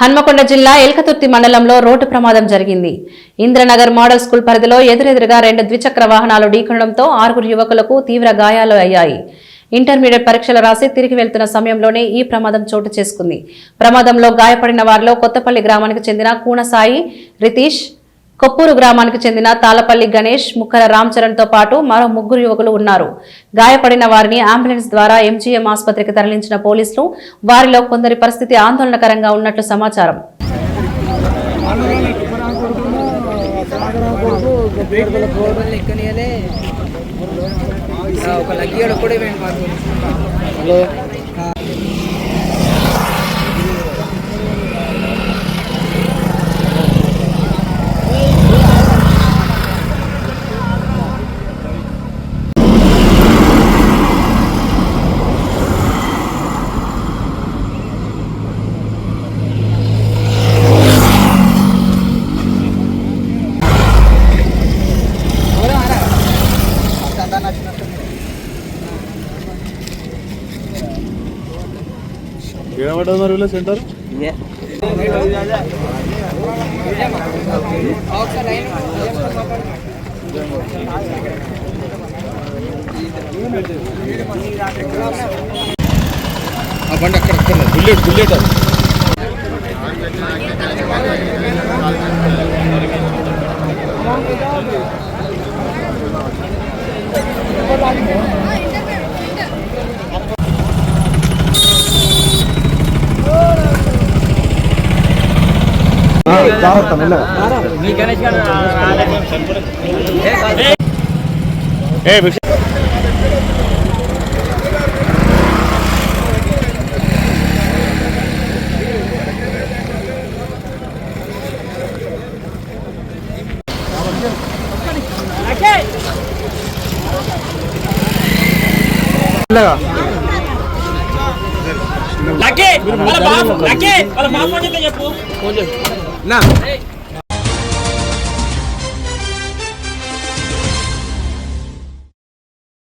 హన్మకొండ జిల్లా ఎల్కతుర్తి మండలంలో రోడ్డు ప్రమాదం జరిగింది. ఇంద్రనగర్ మోడల్ స్కూల్ పరిధిలో ఎదురెదురుగా 2 ద్విచక్ర వాహనాలు ఢీకొనడంతో 6 యువకులకు తీవ్ర గాయాలు అయ్యాయి. ఇంటర్మీడియట్ పరీక్షలు రాసి తిరిగి వెళ్తున్న సమయంలోనే ఈ ప్రమాదం చోటు చేసుకుంది. ప్రమాదంలో గాయపడిన వారిలో కొత్తపల్లి గ్రామానికి చెందిన కూనసాయి రితీష్, కొప్పూరు గ్రామానికి చెందిన తాళపల్లి గణేష్, ముక్కర రామచరణ్ తో పాటు మరో 3 యువకులు ఉన్నారు. గాయపడిన వారిని అంబులెన్స్ ద్వారా ఎంజీఎం ఆసుపత్రికి తరలించిన పోలీసులు వారిలో కొందరి పరిస్థితి ఆందోళనకరంగా ఉన్నట్లు సమాచారం. సెంటర్ బండి అక్కడ బుల్లెట్ లక్కీ వాళ్ళ బాబు లక్కీ వాళ్ళ బాబు చెప్పు